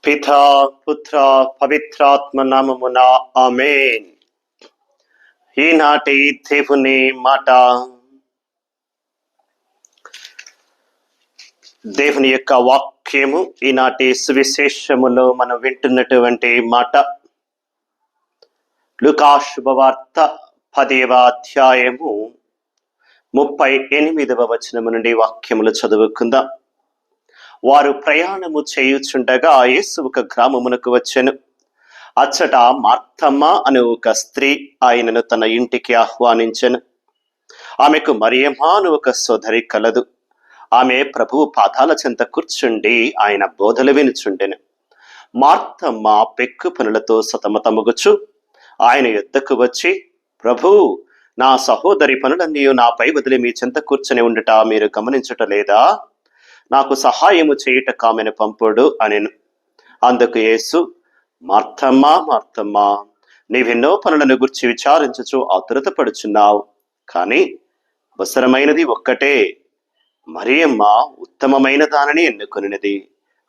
పితా పుత్ర పవిత్రాత్మ నామమున ఆమేన్. ఈనాటి దేవుని మాట, దేవుని యొక్క వాక్యము ఈనాటి సువిశేషములో మనం వింటున్నటువంటి మాట లూకా శుభవార్త 10వ అధ్యాయము 38వ వచనము నుండి వాక్యములు చదువుకుందాం. వారు ప్రయాణము చేయుచుండగా యేసు ఒక గ్రామమునకు వచ్చెను. అచ్చట మార్తమ్మ అనే ఒక స్త్రీ ఆయనను తన ఇంటికి ఆహ్వానించెను. ఆమెకు మరియమ్మ అను ఒక సోదరి కలదు. ఆమె ప్రభువు పాదాల చెంత కూర్చుండి ఆయన బోధలు వినుచుండెను. మార్తమ్మ పెక్కు పనులతో సతమతముగుచు ఆయన యొద్దకు వచ్చి, ప్రభు, నా సహోదరి పనులన్నీ నాపై వదిలి మీ చెంత కూర్చొని ఉండుట మీరు గమనించటలేదా? నాకు సహాయము చేయుట కామెను పంపుడు అనెను. అందుకు యేసు, మార్తమ్మ మార్తమ్మ, నీవెన్నో పనులను గురించి విచారించుచు ఆతురత పడుచున్నావు, కానీ అవసరమైనది ఒక్కటే. మరియమ్మ ఉత్తమమైన దానిని ఎన్నుకొనినది,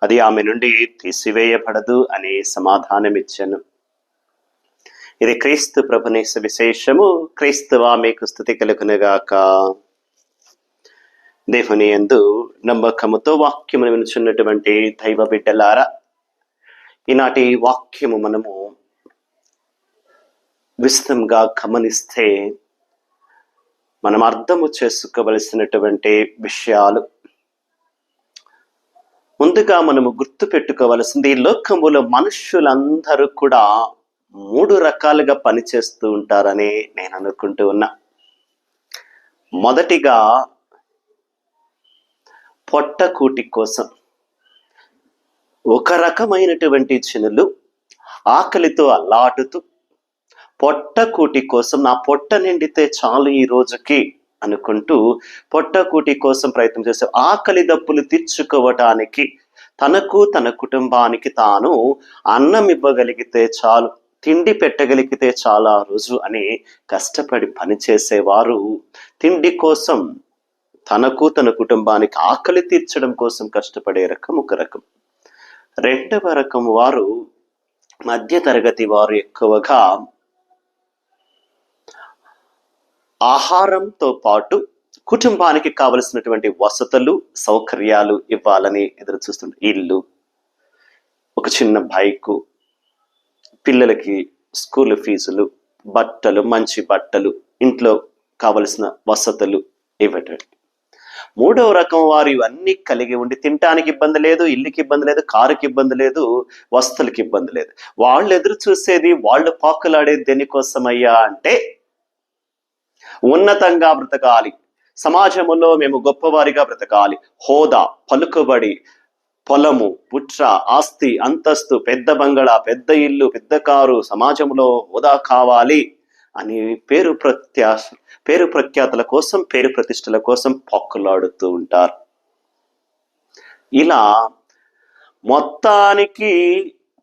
అది ఆమె నుండి తీసివేయబడదు అని సమాధానమిచ్చెను. ఇది క్రీస్తు ప్రభుని సువిశేషము. క్రీస్తువా మీకు స్తుతి కలుగునుగాక. దేవుని యందు నమ్మకముతో వాక్యమును వినుచున్నటువంటి దైవ బిడ్డలారా, ఈనాటి వాక్యము మనము విశదంగా గమనిస్తే మనం అర్థము చేసుకోవలసినటువంటి విషయాలు, ముందుగా మనము గుర్తు పెట్టుకోవలసింది, ఈ లోకములో మనుషులందరూ కూడా 3 రకాలుగా పనిచేస్తూ ఉంటారని నేను అనుకుంటూ ఉన్నా. మొదటిగా పొట్టకూటి కోసం. ఒక రకమైనటువంటి జనులు ఆకలితో అల్లాడుతూ పొట్టకూటి కోసం, నా పొట్ట నిండితే చాలు ఈ రోజుకి అనుకుంటూ పొట్టకూటి కోసం ప్రయత్నం చేసే, ఆకలి దప్పులు తీర్చుకోవటానికి, తనకు తన కుటుంబానికి తాను అన్నం ఇవ్వగలిగితే చాలు, తిండి పెట్టగలిగితే చాలా రోజు అని కష్టపడి పనిచేసేవారు, తిండి కోసం, తనకు తన కుటుంబానికి ఆకలి తీర్చడం కోసం కష్టపడే రకం ఒక రకం. రెండవ రకం వారు మధ్య తరగతి వారు. ఎక్కువగా ఆహారంతో పాటు కుటుంబానికి కావలసినటువంటి వసతులు, సౌకర్యాలు ఇవ్వాలని ఎదురు చూస్తుంటారు. ఇల్లు, ఒక చిన్న బైకు, పిల్లలకి స్కూల్ ఫీజులు, బట్టలు, మంచి బట్టలు, ఇంట్లో కావలసిన వసతులు ఇవ్వటం. మూడవ రకం వారు ఇవన్నీ కలిగి ఉండి తినటానికి ఇబ్బంది లేదు, ఇల్లుకి ఇబ్బంది లేదు, కారుకి ఇబ్బంది లేదు, వస్తువులకి ఇబ్బంది లేదు. వాళ్ళు ఎదురు చూసేది, వాళ్ళు పాకులాడేది దేనికోసమయ్యా అంటే, ఉన్నతంగా బ్రతకాలి, సమాజంలో మేము గొప్పవారిగా బ్రతకాలి, హోదా, పలుకుబడి, పొలము, పుట్ర, ఆస్తి, అంతస్తు, పెద్ద బంగళా, పెద్ద ఇల్లు, పెద్ద కారు, సమాజంలో హోదా కావాలి అని పేరు ప్రఖ్యాతుల కోసం, పేరు ప్రతిష్టల కోసం పక్కులాడుతూ ఉంటారు. ఇలా మొత్తానికి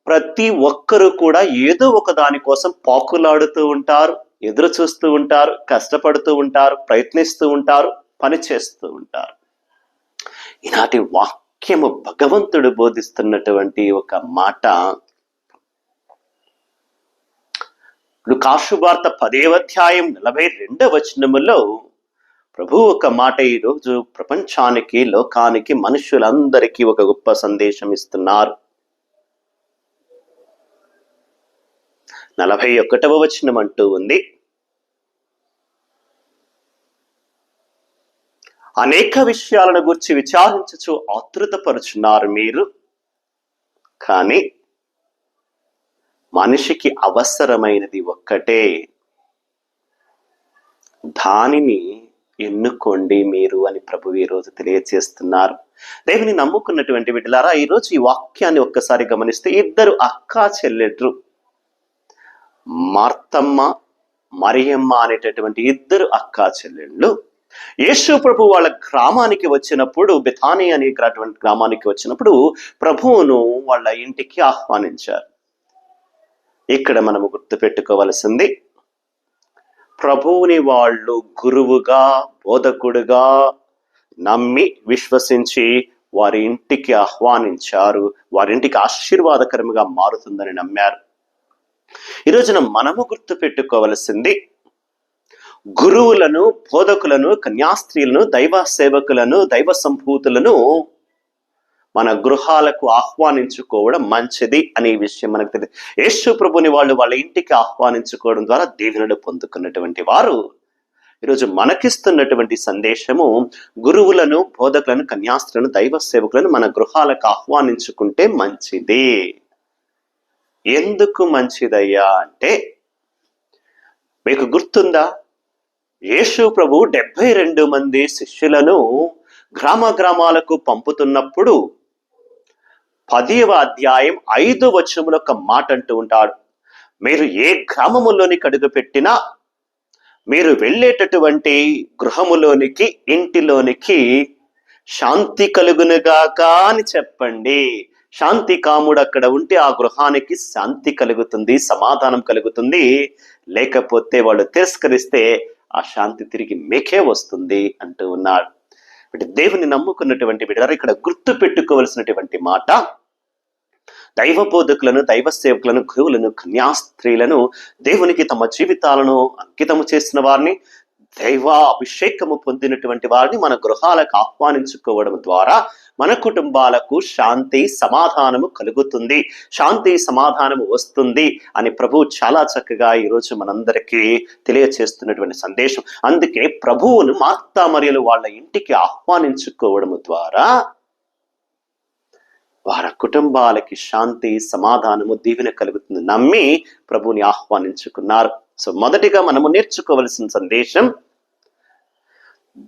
ప్రతి ఒక్కరూ కూడా ఏదో ఒక దాని కోసం పాకులాడుతూ ఉంటారు, ఎదురు చూస్తూ ఉంటారు, కష్టపడుతూ ఉంటారు, ప్రయత్నిస్తూ ఉంటారు, పనిచేస్తూ ఉంటారు. ఈనాటి వాక్యము భగవంతుడు బోధిస్తున్నటువంటి ఒక మాట, లూకా శుభవార్త 10వ అధ్యాయం 42వ వచనములో ప్రభు ఒక మాట ఈరోజు ప్రపంచానికి, లోకానికి, మనుషులందరికీ ఒక గొప్ప సందేశం ఇస్తున్నారు. 41వ వచనం అంటూ ఉంది, అనేక విషయాలను గురించి విచారించుచు ఆతృతపరుచున్నారు మీరు, కానీ మనిషికి అవసరమైనది ఒక్కటే, దానిని ఎన్నుకోండి మీరు అని ప్రభు ఈరోజు తెలియజేస్తున్నారు. దేవుని నమ్ముకున్నటువంటి బిడ్డలారా, ఈరోజు ఈ వాక్యాన్ని ఒక్కసారి గమనిస్తే, 2 అక్కా చెల్లెళ్ళు, మార్తమ్మ, మరియమ్మ అనేటటువంటి 2 అక్కా చెల్లెళ్ళు యేసు ప్రభు వాళ్ళ గ్రామానికి వచ్చినప్పుడు, బెతానీ అనేటువంటి గ్రామానికి వచ్చినప్పుడు ప్రభువును వాళ్ళ ఇంటికి ఆహ్వానించారు. ఇక్కడ మనము గుర్తుపెట్టుకోవలసింది, ప్రభువుని వాళ్ళు గురువుగా, బోధకుడుగా నమ్మి, విశ్వసించి వారి ఇంటికి ఆహ్వానించారు. వారింటికి ఆశీర్వాదకరంగా మారుతుందని నమ్మారు. ఈ రోజున మనము గుర్తు పెట్టుకోవలసింది, గురువులను, బోధకులను, కన్యాస్త్రీలను, దైవ సేవకులను, దైవ సంభూతులను మన గృహాలకు ఆహ్వానించుకోవడం మంచిది అనే విషయం మనకు తెలియదు. యేసు ప్రభుని వాళ్ళ ఇంటికి ఆహ్వానించుకోవడం ద్వారా దీవెనలు పొందుకున్నటువంటి వారు ఈరోజు మనకిస్తున్నటువంటి సందేశము, గురువులను, బోధకులను, కన్యాస్త్రులను, దైవ సేవకులను మన గృహాలకు ఆహ్వానించుకుంటే మంచిది. ఎందుకు మంచిదయ్యా అంటే, మీకు గుర్తుందా, యేసు ప్రభు 72 మంది శిష్యులను గ్రామాలకు పంపుతున్నప్పుడు 10వ అధ్యాయం 5వ వచనంలో ఒక మాట అంటూ ఉంటాడు, మీరు ఏ గ్రామములోనికి అడుగు పెట్టినా, మీరు వెళ్ళేటటువంటి గృహములోనికి, ఇంటిలోనికి శాంతి కలుగునుగాక అని చెప్పండి. శాంతి కాముడు అక్కడ ఉంటే ఆ గృహానికి శాంతి కలుగుతుంది, సమాధానం కలుగుతుంది. లేకపోతే వాళ్ళు తిరస్కరిస్తే ఆ శాంతి తిరిగి మీకే వస్తుంది అంటూ ఉన్నాడు. దేవుని నమ్ముకున్నటువంటి బిడ్డలారా, ఇక్కడ గుర్తు పెట్టుకోవలసినటువంటి మాట, దైవ బోధకులను, దైవ సేవకులను, గురువులను, కన్యాస్త్రీలను, దేవునికి తమ జీవితాలను అంకితము చేసిన వారిని, దైవ అభిషేకము పొందినటువంటి వారిని మన గృహాలకు ఆహ్వానించుకోవడం ద్వారా మన కుటుంబాలకు శాంతి సమాధానము కలుగుతుంది, శాంతి సమాధానము వస్తుంది అని ప్రభు చాలా చక్కగా ఈరోజు మనందరికీ తెలియచేస్తున్నటువంటి సందేశం. అందుకే ప్రభువును మార్తా మరియలు వాళ్ళ ఇంటికి ఆహ్వానించుకోవడం ద్వారా వారి కుటుంబాలకి శాంతి సమాధానము దీవెన కలుగుతుంది నమ్మి ప్రభుని ఆహ్వానించుకున్నారు. సో మొదటిగా మనము నేర్చుకోవలసిన సందేశం,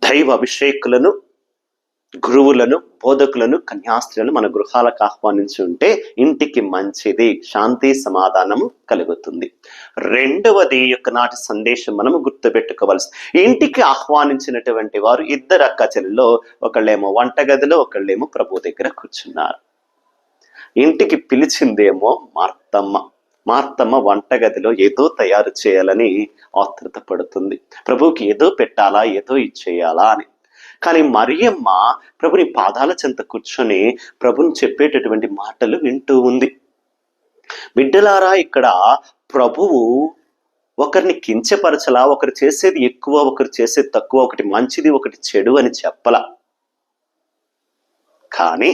దైవ అభిషేకులను, గురువులను, బోధకులను, కన్యాస్త్రీలను మన గృహాలకు ఆహ్వానించి ఉంటే ఇంటికి మంచిది, శాంతి సమాధానము కలుగుతుంది. రెండవది నాటి సందేశం మనము గుర్తుపెట్టుకోవాల్సి, ఇంటికి ఆహ్వానించినటువంటి వారు 2 అక్క చెల్లెల్లో, ఒకళ్ళేమో వంటగదిలో, ఒకళ్ళేమో ప్రభు దగ్గర కూర్చున్నారు. ఇంటికి పిలిచిందేమో మార్తమ్మ వంటగదిలో ఏదో తయారు చేయాలని ఆతృత పడుతుంది, ప్రభువుకి ఏదో పెట్టాలా, ఏదో ఇచ్చేయాలా అని. కానీ మరియమ్మ ప్రభుని పాదాల చెంత కూర్చొని ప్రభుని చెప్పేటటువంటి మాటలు వింటూ ఉంది. బిడ్డలారా, ఇక్కడ ప్రభువు ఒకరిని కించపరచలా, ఒకరు చేసేది ఎక్కువ, ఒకరు చేసేది తక్కువ, ఒకటి మంచిది, ఒకటి చెడు అని చెప్పలా. కానీ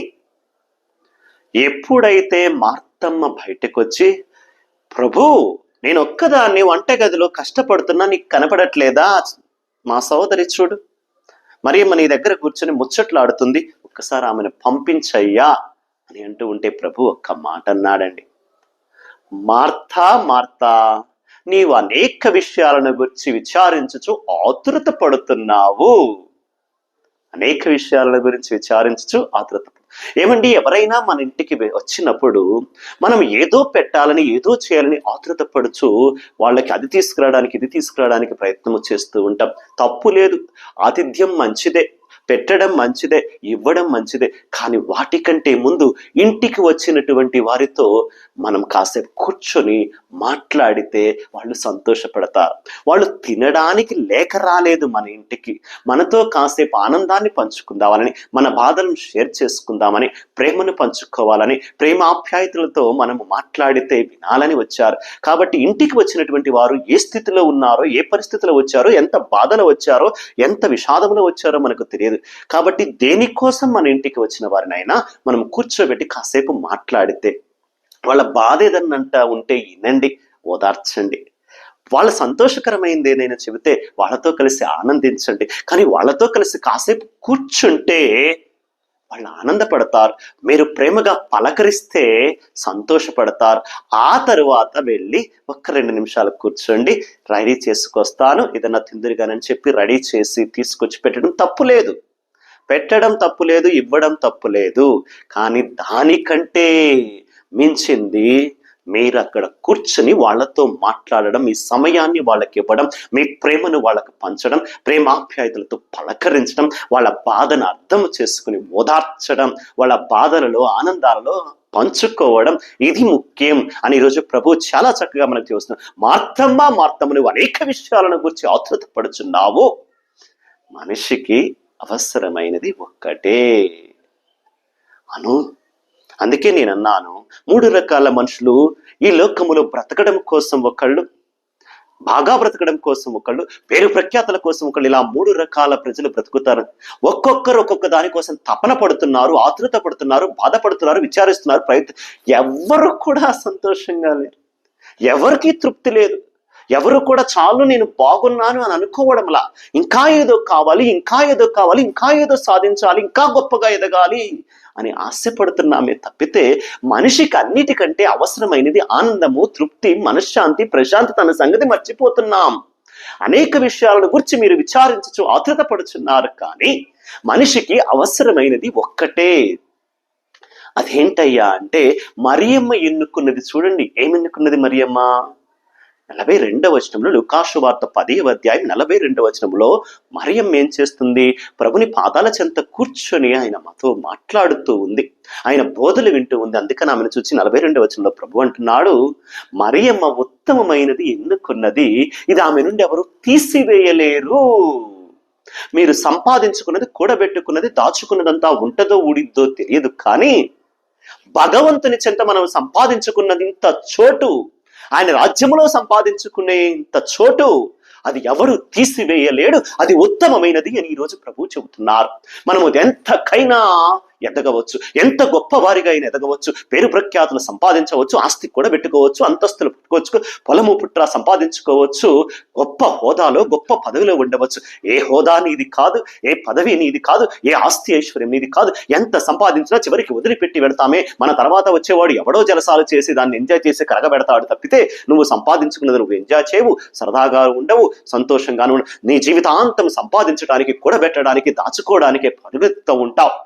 ఎప్పుడైతే మార్తమ్మ బయటకు వచ్చి, ప్రభు నేను ఒక్కదాన్ని వంటగదిలో కష్టపడుతున్నా, నీకు కనపడట్లేదా, మా సోదరి చూడు మరియమ్మ నీ దగ్గర కూర్చొని ముచ్చట్లాడుతుంది, ఒక్కసారి ఆమెను పంపించయ్యా అని అంటూ ఉంటే ప్రభు ఒక్క మాట అన్నాడండి, మార్తా మార్తా, నీవు అనేక విషయాలను గురించి విచారించుచు ఆతృత పడుతున్నావు. అనేక విషయాల గురించి విచారించు ఆతృత. ఏమండి, ఎవరైనా మన ఇంటికి వచ్చినప్పుడు మనం ఏదో పెట్టాలని, ఏదో చేయాలని ఆతృత పడుచు వాళ్ళకి అది తీసుకురావడానికి, ఇది తీసుకురావడానికి ప్రయత్నం చేస్తూ ఉంటాం. తప్పు లేదు, ఆతిథ్యం మంచిదే, పెట్టడం మంచిదే, ఇవ్వడం మంచిదే. కానీ వాటికంటే ముందు ఇంటికి వచ్చినటువంటి వారితో మనం కాసేపు కూర్చొని మాట్లాడితే వాళ్ళు సంతోషపడతారు. వాళ్ళు తినడానికి లేక రాలేదు మన ఇంటికి, మనతో కాసేపు ఆనందాన్ని పంచుకుందామని, మన బాధలను షేర్ చేసుకుందామని, ప్రేమను పంచుకోవాలని, ప్రేమాప్యాయతలతో మనము మాట్లాడితే వినాలని వచ్చారు. కాబట్టి ఇంటికి వచ్చినటువంటి వారు ఏ స్థితిలో ఉన్నారో, ఏ పరిస్థితిలో వచ్చారో, ఎంత బాధలో వచ్చారో, ఎంత విషాదంలో వచ్చారో మనకు తెలియదు. కాబట్టి దేనికోసం మన ఇంటికి వచ్చిన వారినైనా మనం కూర్చోబెట్టి కాసేపు మాట్లాడితే, వాళ్ళ బాధ ఏదన్నంటా ఉంటే వినండి, ఓదార్చండి. వాళ్ళ సంతోషకరమైంది ఏదైనా చెబితే వాళ్ళతో కలిసి ఆనందించండి. కానీ వాళ్ళతో కలిసి కాసేపు కూర్చుంటే వాళ్ళు ఆనందపడతారు. మీరు ప్రేమగా పలకరిస్తే సంతోషపడతారు. ఆ తరువాత వెళ్ళి 1-2 నిమిషాలు కూర్చోండి, రెడీ చేసుకొస్తాను, ఏదన్నా తిందురుగానని చెప్పి రెడీ చేసి తీసుకొచ్చి పెట్టడం తప్పు లేదు, పెట్టడం తప్పు లేదు, ఇవ్వడం తప్పు లేదు. కానీ దానికంటే మించింది మీరు అక్కడ కూర్చుని వాళ్ళతో మాట్లాడడం, మీ సమయాన్ని వాళ్ళకి ఇవ్వడం, మీ ప్రేమను వాళ్ళకి పంచడం, ప్రేమాప్యాయతలతో పలకరించడం, వాళ్ళ బాధను అర్థం చేసుకుని ఓదార్చడం, వాళ్ళ బాధలలో ఆనందాలలో పంచుకోవడం, ఇది ముఖ్యం అని ఈరోజు ప్రభు చాలా చక్కగా మనకు చూస్తున్నాం. మార్తమ్మ నువ్వు అనేక విషయాలను గురించి ఆతృత పడుచున్నావు, మనిషికి అవసరమైనది ఒక్కటే, అను. అందుకే నేను అన్నాను, 3 రకాల మనుషులు ఈ లోకములో బ్రతకడం కోసం ఒకళ్ళు, బాగా బ్రతకడం కోసం ఒకళ్ళు, పేరు ప్రఖ్యాతల కోసం ఒకళ్ళు, ఇలా 3 రకాల ప్రజలు బ్రతుకుతారు. ఒక్కొక్కరు ఒక్కొక్క దానికోసం తపన పడుతున్నారు, ఆతృత పడుతున్నారు, బాధపడుతున్నారు, విచారిస్తున్నారు, ఎవ్వరు కూడా సంతోషంగా లేరు. ఎవరికి తృప్తి లేదు. ఎవరు కూడా చాలు నేను బాగున్నాను అని అనుకోవడంలా, ఇంకా ఏదో కావాలి, ఇంకా ఏదో కావాలి, ఇంకా ఏదో సాధించాలి, ఇంకా గొప్పగా ఎదగాలి అని ఆశపడుతున్నామే తప్పితే మనిషికి అన్నిటికంటే అవసరమైనది ఆనందము, తృప్తి, మనశ్శాంతి, ప్రశాంతత అన్న సంగతి మర్చిపోతున్నాం. అనేక విషయాలను గురించి మీరు విచారించచ్చు, ఆతృత పడుచున్నారు, కానీ మనిషికి అవసరమైనది ఒక్కటే. అదేంటయ్యా అంటే మరియమ్మ ఎన్నుకున్నది. చూడండి, ఏమెన్నుకున్నది మరియమ్మ? 42వ వచనంలో, లూకాసు వార్త 10వ అధ్యాయం 42వ వచనంలో మరియమ్మ ఏం చేస్తుంది? ప్రభుని పాదాల చెంత కూర్చొని ఆయన మాతో మాట్లాడుతూ ఉంది, ఆయన బోధలు వింటూ ఉంది. అందుకని ఆమెను చూసి 42వ వచనంలో ప్రభు అంటున్నాడు, మరియమ్మ ఉత్తమమైనది ఎన్నుకున్నది, ఇది ఆమె నుండి ఎవరు తీసివేయలేరు. మీరు సంపాదించుకున్నది, కూడబెట్టుకున్నది, దాచుకున్నదంతా ఉంటదో ఊడిద్దో తెలియదు, కానీ భగవంతుని చెంత మనం సంపాదించుకున్నది ఇంత చోటు, ఆయన రాజ్యములో సంపాదించుకునే ఇంత చోటు, అది ఎవరు తీసివేయలేడు, అది ఉత్తమమైనది అని ఈరోజు ప్రభు చెబుతున్నారు. మనము ఎంతకైనా ఎదగవచ్చు, ఎంత గొప్పవారిగా అయినా ఎదగవచ్చు, పేరు ప్రఖ్యాతులు సంపాదించవచ్చు, ఆస్తి కూడా పెట్టుకోవచ్చు, అంతస్తులు పెట్టుకోవచ్చు, పొలము పుట్ర సంపాదించుకోవచ్చు, గొప్ప హోదాలో గొప్ప పదవిలో ఉండవచ్చు. ఏ హోదా నీది కాదు, ఏ పదవి నీది కాదు, ఏ ఆస్తి ఐశ్వర్యం నీది కాదు. ఎంత సంపాదించినా చివరికి వదిలిపెట్టి వెళ్తామే. మన తర్వాత వచ్చేవాడు ఎవడో జలసాలు చేసి దాన్ని ఎంజాయ్ చేసి కరగబెడతాడు తప్పితే నువ్వు సంపాదించుకున్నది నువ్వు ఎంజాయ్ చేయవు, సరదాగా ఉండవు, సంతోషంగాను ఉండవు. నీ జీవితాంతం సంపాదించడానికి, కూడబెట్టడానికి, దాచుకోవడానికి పరుగెత్తుతూ ఉంటావు.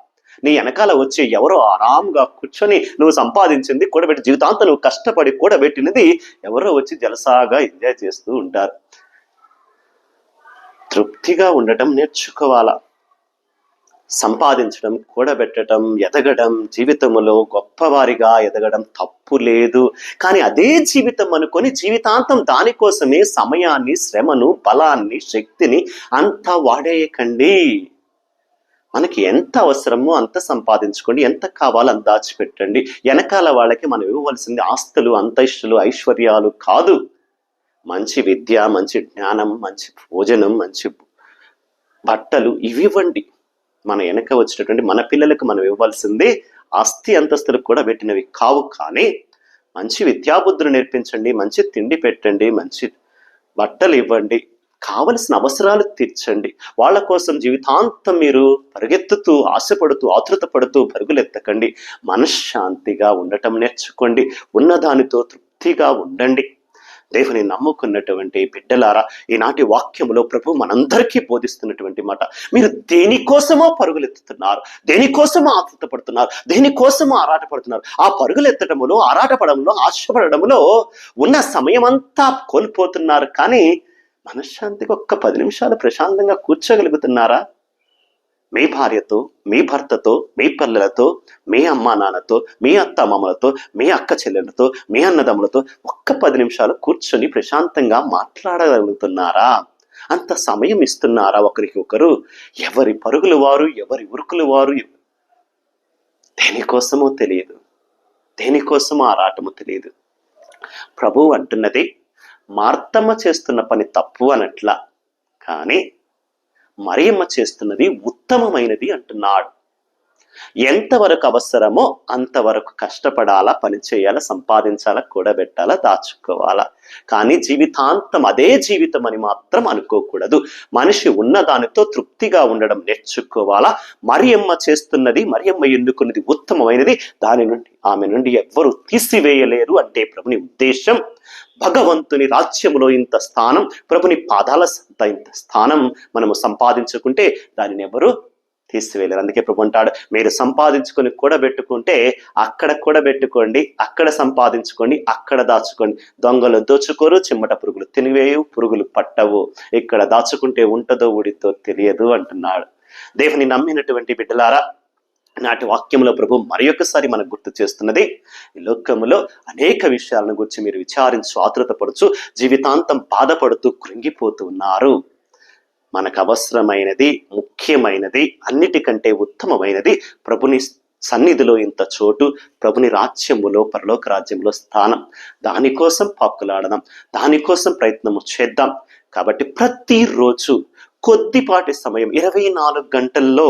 నీ వెనకాల వచ్చి ఎవరో ఆరాంగా కూర్చొని నువ్వు సంపాదించింది కూడబెట్టి, జీవితాంతం నువ్వు కష్టపడి కూడబెట్టినది ఎవరో వచ్చి జలసాగా ఎంజాయ్ చేస్తూ ఉంటారు. తృప్తిగా ఉండటం నేర్చుకోవాలా. సంపాదించడం, కూడబెట్టడం, ఎదగడం, జీవితంలో గొప్పవారిగా ఎదగడం తప్పు లేదు. కానీ అదే జీవితం అనుకొని జీవితాంతం దానికోసమే సమయాన్ని, శ్రమను, బలాన్ని, శక్తిని అంతా వాడేయకండి. మనకి ఎంత అవసరమో అంత సంపాదించుకోండి, ఎంత కావాలో అంత దాచిపెట్టండి. వెనకాల వాళ్ళకి మనం ఇవ్వవలసింది ఆస్తులు, అంతస్తులు, ఐశ్వర్యాలు కాదు. మంచి విద్య, మంచి జ్ఞానం, మంచి భోజనం, మంచి బట్టలు ఇవి ఇవ్వండి. మన వెనక వచ్చినటువంటి మన పిల్లలకు మనం ఇవ్వాల్సింది ఆస్తి అంతస్తులకు కూడా పెట్టినవి కావు. కానీ మంచి విద్యాబుద్ధులు నేర్పించండి, మంచి తిండి పెట్టండి, మంచి బట్టలు ఇవ్వండి, కావలసిన అవసరాలు తీర్చండి. వాళ్ళ కోసం జీవితాంతం మీరు పరిగెత్తుతూ, ఆశపడుతూ, ఆతృత పడుతూ పరుగులెత్తకండి. మనశ్శాంతిగా ఉండటం నేర్చుకోండి. ఉన్నదానితో తృప్తిగా ఉండండి. దేవుని నమ్ముకున్నటువంటి బిడ్డలారా, ఈనాటి వాక్యములో ప్రభు మనందరికీ బోధిస్తున్నటువంటి మాట, మీరు దేనికోసమో పరుగులెత్తుతున్నారు, దేనికోసమో ఆతృత పడుతున్నారు, దేనికోసమో ఆరాటపడుతున్నారు. ఆ పరుగులెత్తటములో, ఆరాటపడంలో, ఆశపడడంలో ఉన్న సమయం అంతా కోల్పోతున్నారు. కానీ మనశ్శాంతికి ఒక్క 10 నిమిషాలు ప్రశాంతంగా కూర్చోగలుగుతున్నారా? మీ భార్యతో, మీ భర్తతో, మీ పిల్లలతో, మీ అమ్మా నాన్నతో, మీ అత్తమామలతో, మీ అక్క చెల్లెలతో, మీ అన్నదమ్ములతో ఒక్క 10 నిమిషాలు కూర్చొని ప్రశాంతంగా మాట్లాడగలుగుతున్నారా? అంత సమయం ఇస్తున్నారా ఒకరికి ఒకరు? ఎవరి పరుగులు వారు, ఎవరి ఉరుకులు వారు. దేనికోసమో తెలియదు, దేనికోసమో ఆరాటమో తెలియదు. ప్రభువు అంటున్నది, మార్తమ్మ చేస్తున్న పని తప్పు అనట్లా, కానీ మరియమ్మ చేస్తున్నది ఉత్తమమైనది అంటున్నాడు. ఎంతవరకు అవసరమో అంతవరకు కష్టపడాలా, పని చేయాలా, సంపాదించాలా, కూడబెట్టాలా, దాచుకోవాలా. కానీ జీవితాంతం అదే జీవితం అని మాత్రం అనుకోకూడదు. మనిషి ఉన్నదానితో తృప్తిగా ఉండడం నేర్చుకోవాలా. మరియమ్మ చేస్తున్నది, మరియమ్మ ఎన్నుకున్నది ఉత్తమమైనది. దాని నుండి, ఆమె నుండి ఎవ్వరూ తీసివేయలేరు అంటే ప్రభుని ఉద్దేశం. భగవంతుని రాజ్యములో ఇంత స్థానం, ప్రభుని పాదాల సంత ఇంత స్థానం మనము సంపాదించుకుంటే దానిని ఎవరు తీసివేయలేరు. అందుకే ప్రభు అంటాడు, మీరు సంపాదించుకొని కూడబెట్టుకుంటే అక్కడ కూడబెట్టుకోండి, అక్కడ సంపాదించుకోండి, అక్కడ దాచుకోండి. దొంగలు దోచుకోరు, చిమ్మట పురుగులు తినివేయు, పురుగులు పట్టవు. ఇక్కడ దాచుకుంటే ఉంటదో ఊడితో తెలియదు అంటున్నాడు. దేవుని నమ్మినటువంటి బిడ్డలారా, నాటి వాక్యంలో ప్రభు మరి ఒకసారి మనకు గుర్తు చేస్తున్నది, ఈ లోకములో అనేక విషయాలను గురించి మీరు విచారించు, ఆతృత పడుచు, జీవితాంతం బాధపడుతూ కృంగిపోతూ ఉన్నారు. మనకు అవసరమైనది, ముఖ్యమైనది, అన్నిటికంటే ఉత్తమమైనది ప్రభుని సన్నిధిలో ఇంత చోటు, ప్రభుని రాజ్యములో, పరలోక రాజ్యంలో స్థానం. దానికోసం పాకులాడదాం, దానికోసం ప్రయత్నము చేద్దాం. కాబట్టి ప్రతిరోజు కొద్దిపాటి సమయం, 24 గంటల్లో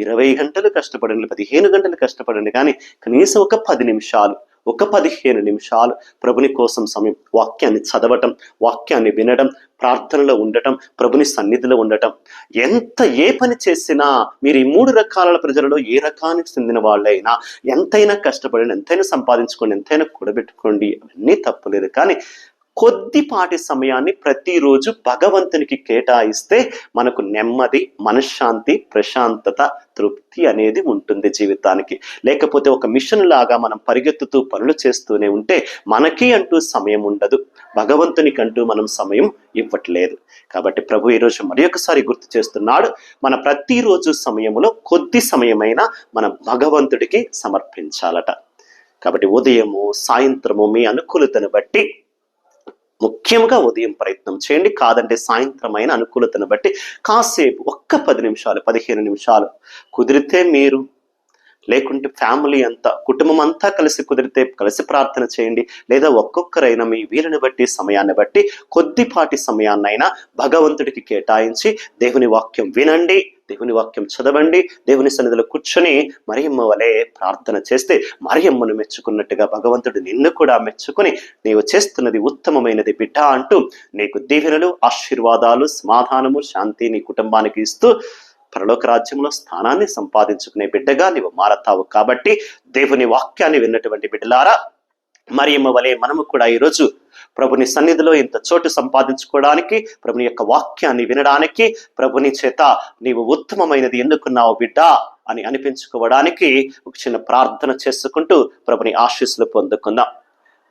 20 గంటలు కష్టపడండి, 15 గంటలు కష్టపడండి, కానీ కనీసం ఒక 10 నిమిషాలు, ఒక 15 నిమిషాలు ప్రభుని కోసం సమయం, వాక్యాన్ని చదవటం, వాక్యాన్ని వినడం, ప్రార్థనలో ఉండటం, ప్రభుని సన్నిధిలో ఉండటం. ఏ పని చేసినా మీరు ఈ 3 రకాల ప్రజలలో ఏ రకానికి చెందిన వాళ్ళైనా ఎంతైనా కష్టపడండి, ఎంతైనా సంపాదించుకోండి, ఎంతైనా కూడబెట్టుకోండి, అవన్నీ తప్పులేదు. కానీ కొద్దిపాటి సమయాన్ని ప్రతిరోజు భగవంతునికి కేటాయిస్తే మనకు నెమ్మది, మనశ్శాంతి, ప్రశాంతత, తృప్తి అనేది ఉంటుంది జీవితానికి. లేకపోతే ఒక మిషన్ లాగా మనం పరిగెత్తుతూ పనులు చేస్తూనే ఉంటే మనకి అంటూ సమయం ఉండదు, భగవంతునికి అంటూ మనం సమయం ఇవ్వట్లేదు. కాబట్టి ప్రభు ఈరోజు మరి ఒకసారి గుర్తు చేస్తున్నాడు, మన ప్రతిరోజు సమయంలో కొద్ది సమయమైనా మనం భగవంతుడికి సమర్పించాలట. కాబట్టి ఉదయము, సాయంత్రము మీ అనుకూలతను బట్టి, ముఖ్యంగా ఉదయం ప్రయత్నం చేయండి, కాదంటే సాయంత్రం అయిన అనుకూలతను బట్టి కాసేపు ఒక్క 10 నిమిషాలు, 15 నిమిషాలు కుదిరితే మీరు, లేకుంటే ఫ్యామిలీ అంతా, కుటుంబం అంతా కలిసి కుదిరితే కలిసి ప్రార్థన చేయండి. లేదా ఒక్కొక్కరైనా మీ వీలుని బట్టి, సమయాన్ని బట్టి కొద్దిపాటి సమయాన్నైనా భగవంతుడికి కేటాయించి దేవుని వాక్యం వినండి, దేవుని వాక్యం చదవండి, దేవుని సన్నిధిలో కూర్చొని మరియమ్మ వలె ప్రార్థన చేస్తే మరియమ్మను మెచ్చుకున్నట్టుగా భగవంతుడు నిన్ను కూడా మెచ్చుకొని నీవు చేస్తున్నది ఉత్తమమైనది బిడ్డ అంటూ నీకు దీవెనలు, ఆశీర్వాదాలు, సమాధానము, శాంతి నీ కుటుంబానికి ఇస్తూ పరలోక రాజ్యంలో స్థానాన్ని సంపాదించుకునే బిడ్డగా నీవు మారతావు. కాబట్టి దేవుని వాక్యాన్ని విన్నటువంటి బిడ్డలారా, మరియమ్మ వలె మనము కూడా ఈరోజు ప్రభుని సన్నిధిలో ఇంత చోటు సంపాదించుకోవడానికి, ప్రభుని యొక్క వాక్యాన్ని వినడానికి, ప్రభుని చేత నీవు ఉత్తమమైనది ఎన్నుకున్నావు బిడ్డ అని అనిపించుకోవడానికి ఒక చిన్న ప్రార్థన చేసుకుంటూ ప్రభుని ఆశీస్సులు పొందుకుందాం.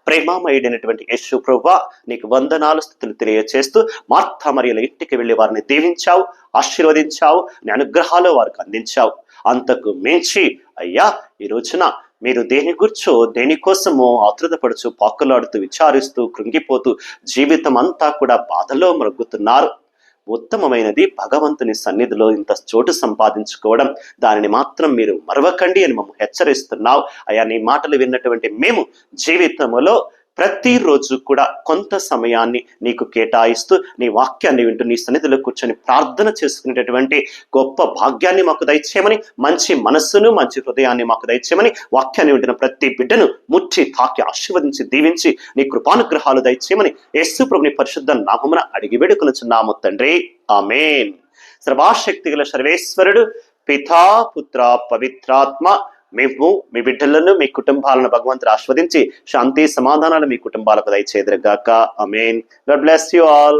ప్రేమమయుడైనటువంటి యేసు ప్రభువా, నీకు వందనాలు, స్తుతులు తెలియచేస్తూ మార్తా మరియల ఇంటికి వెళ్ళి వారిని దీవించావు, ఆశీర్వదించావు, నీ అనుగ్రహాలు వారికి అందించావు. అంతకు మించి అయ్యా, ఈ రోజున మీరు దేని గుర్చో, దేనికోసమో ఆతృతపడుచు, పాకులాడుతూ, విచారిస్తూ, కృంగిపోతూ జీవితం అంతా కూడా బాధలో మరుగుతున్నారు. ఉత్తమమైనది భగవంతుని సన్నిధిలో ఇంత చోటు సంపాదించుకోవడం, దానిని మాత్రం మీరు మరవకండి అని మమ్మల్ని హెచ్చరిస్తున్నావు. అయ్యా, నీ మాటలు విన్నటువంటి మేము జీవితంలో ప్రతిరోజు కూడా కొంత సమయాన్ని నీకు కేటాయిస్తూ, నీ వాక్యాన్ని వింటూ, నీ సన్నిధిలో కూర్చొని ప్రార్థన చేసుకునేటటువంటి గొప్ప భాగ్యాన్ని మాకు దయచేయమని, మంచి మనస్సును, మంచి హృదయాన్ని మాకు దయచేయమని, వాక్యాన్ని వింటున్న ప్రతి బిడ్డను ముట్టి తాకి ఆశీర్వదించి దీవించి నీ కృపానుగ్రహాలు దయచేయమని యేసు ప్రభుని పరిశుద్ధ నామమున అడిగి వేడుకొనుచున్నాము తండ్రి, ఆమేన్. సర్వశక్తి గల సర్వేశ్వరుడు పితా, పుత్ర, పవిత్రాత్మ మేము మీ బిడ్డలను, మీ కుటుంబాలను భగవంతుడు ఆస్వాదించి శాంతి సమాధానాలు మీ కుటుంబాలకు దయచేయుదురుగాక. ఆమేన్. God bless you all.